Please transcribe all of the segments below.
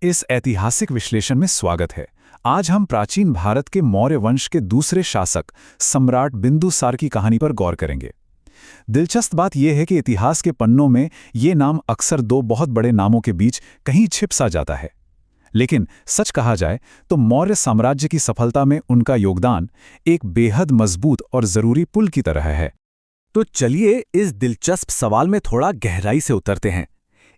इस ऐतिहासिक विश्लेषण में स्वागत है। आज हम प्राचीन भारत के मौर्य वंश के दूसरे शासक सम्राट बिंदुसार की कहानी पर गौर करेंगे। दिलचस्प बात यह है कि इतिहास के पन्नों में ये नाम अक्सर दो बहुत बड़े नामों के बीच कहीं छिप सा जाता है, लेकिन सच कहा जाए तो मौर्य साम्राज्य की सफलता में उनका योगदान एक बेहद मजबूत और जरूरी पुल की तरह है। तो चलिए इस दिलचस्प सवाल में थोड़ा गहराई से उतरते हैं।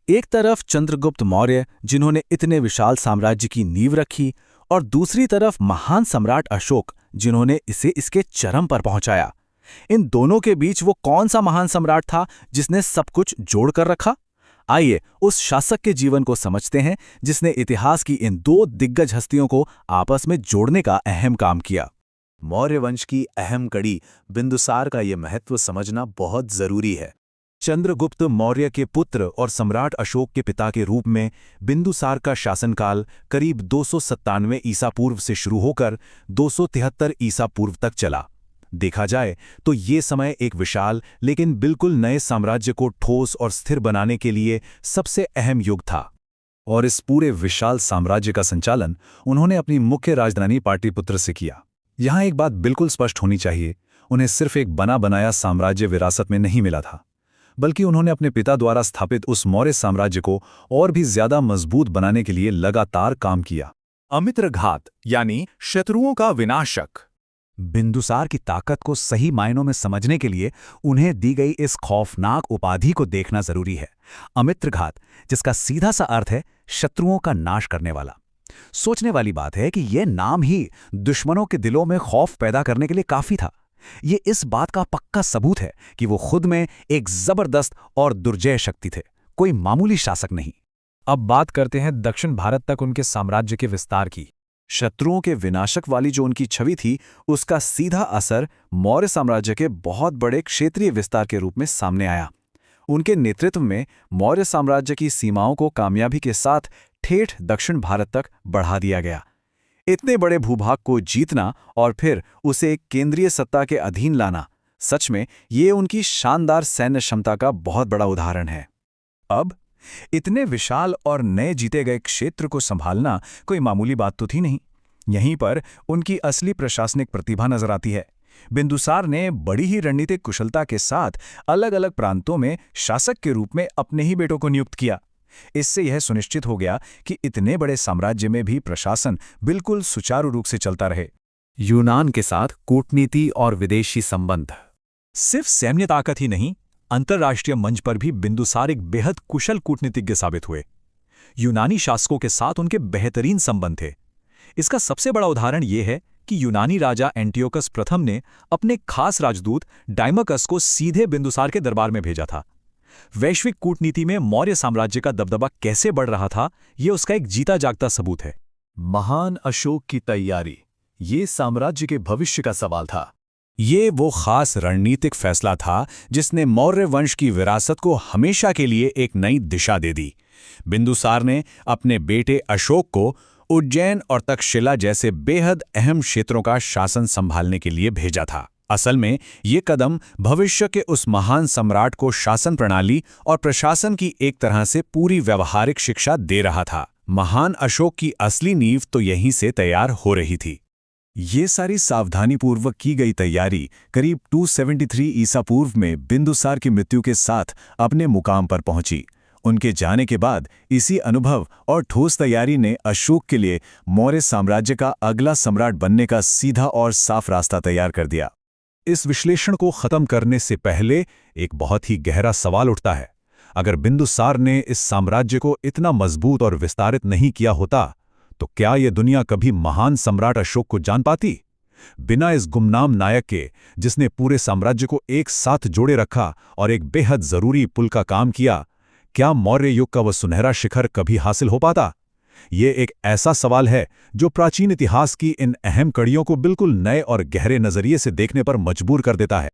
एक तरफ चंद्रगुप्त मौर्य, जिन्होंने इतने विशाल साम्राज्य की नींव रखी, और दूसरी तरफ महान सम्राट अशोक, जिन्होंने इसे इसके चरम पर पहुंचाया। इन दोनों के बीच वो कौन सा महान सम्राट था जिसने सब कुछ जोड़कर रखा? आइए उस शासक के जीवन को समझते हैं जिसने इतिहास की इन दो दिग्गज हस्तियों को आपस में जोड़ने का अहम काम किया। मौर्य वंश की अहम कड़ी बिंदुसार का ये महत्व समझना बहुत जरूरी है। चंद्रगुप्त मौर्य के पुत्र और सम्राट अशोक के पिता के रूप में बिंदुसार का शासनकाल करीब 297 ईसा पूर्व से शुरू होकर 273 ईसा पूर्व तक चला। देखा जाए तो ये समय एक विशाल लेकिन बिल्कुल नए साम्राज्य को ठोस और स्थिर बनाने के लिए सबसे अहम युग था। और इस पूरे विशाल साम्राज्य का संचालन उन्होंने अपनी मुख्य राजधानी पाटलिपुत्र से किया। यहाँ एक बात बिल्कुल स्पष्ट होनी चाहिए, उन्हें सिर्फ एक बना बनाया साम्राज्य विरासत में नहीं मिला था, बल्कि उन्होंने अपने पिता द्वारा स्थापित उस मौर्य साम्राज्य को और भी ज्यादा मजबूत बनाने के लिए लगातार काम किया। अमित्रघात यानी शत्रुओं का विनाशक। बिंदुसार की ताकत को सही मायनों में समझने के लिए उन्हें दी गई इस खौफनाक उपाधि को देखना जरूरी है। अमित्रघात, जिसका सीधा सा अर्थ है शत्रुओं का नाश करने वाला। सोचने वाली बात है कि यह नाम ही दुश्मनों के दिलों में खौफ पैदा करने के लिए काफी था। ये इस बात का पक्का सबूत है कि वो खुद में एक जबरदस्त और दुर्जय शक्ति थे, कोई मामूली शासक नहीं। अब बात करते हैं दक्षिण भारत तक उनके साम्राज्य के विस्तार की। शत्रुओं के विनाशक वाली जो उनकी छवि थी, उसका सीधा असर मौर्य साम्राज्य के बहुत बड़े क्षेत्रीय विस्तार के रूप में सामने आया। उनके नेतृत्व में मौर्य साम्राज्य की सीमाओं को कामयाबी के साथ ठेठ दक्षिण भारत तक बढ़ा दिया गया। इतने बड़े भूभाग को जीतना और फिर उसे एक केंद्रीय सत्ता के अधीन लाना, सच में ये उनकी शानदार सैन्य क्षमता का बहुत बड़ा उदाहरण है। अब इतने विशाल और नए जीते गए क्षेत्र को संभालना कोई मामूली बात तो थी नहीं। यहीं पर उनकी असली प्रशासनिक प्रतिभा नजर आती है। बिंदुसार ने बड़ी ही रणनीतिक कुशलता के साथ अलग अलग प्रांतों में शासक के रूप में अपने ही बेटों को नियुक्त किया। इससे यह सुनिश्चित हो गया कि इतने बड़े साम्राज्य में भी प्रशासन बिल्कुल सुचारू रूप से चलता रहे। यूनान के साथ कूटनीति और विदेशी संबंध। सिर्फ सैन्य ताकत ही नहीं, अंतर्राष्ट्रीय मंच पर भी बिंदुसार एक बेहद कुशल कूटनीतिज्ञ साबित हुए। यूनानी शासकों के साथ उनके बेहतरीन संबंध थे। इसका सबसे बड़ा उदाहरण यह है कि यूनानी राजा एंटियोकस प्रथम ने अपने खास राजदूत डाइमकस को सीधे बिंदुसार के दरबार में भेजा था। वैश्विक कूटनीति में मौर्य साम्राज्य का दबदबा कैसे बढ़ रहा था, यह उसका एक जीता जागता सबूत है। महान अशोक की तैयारी, ये साम्राज्य के भविष्य का सवाल था। ये वो खास रणनीतिक फैसला था जिसने मौर्य वंश की विरासत को हमेशा के लिए एक नई दिशा दे दी। बिंदुसार ने अपने बेटे अशोक को उज्जैन और तक्षशिला जैसे बेहद अहम क्षेत्रों का शासन संभालने के लिए भेजा था। असल में ये कदम भविष्य के उस महान सम्राट को शासन प्रणाली और प्रशासन की एक तरह से पूरी व्यवहारिक शिक्षा दे रहा था। महान अशोक की असली नींव तो यहीं से तैयार हो रही थी। ये सारी सावधानीपूर्वक की गई तैयारी करीब 273 ईसा पूर्व में बिंदुसार की मृत्यु के साथ अपने मुकाम पर पहुंची। उनके जाने के बाद इसी अनुभव और ठोस तैयारी ने अशोक के लिए मौर्य साम्राज्य का अगला सम्राट बनने का सीधा और साफ रास्ता तैयार कर दिया। इस विश्लेषण को खत्म करने से पहले एक बहुत ही गहरा सवाल उठता है। अगर बिंदुसार ने इस साम्राज्य को इतना मजबूत और विस्तारित नहीं किया होता, तो क्या यह दुनिया कभी महान सम्राट अशोक को जान पाती? बिना इस गुमनाम नायक के, जिसने पूरे साम्राज्य को एक साथ जोड़े रखा और एक बेहद जरूरी पुल का काम किया, क्या मौर्य युग का वह सुनहरा शिखर कभी हासिल हो पाता? ये एक ऐसा सवाल है जो प्राचीन इतिहास की इन अहम कड़ियों को बिल्कुल नए और गहरे नजरिए से देखने पर मजबूर कर देता है।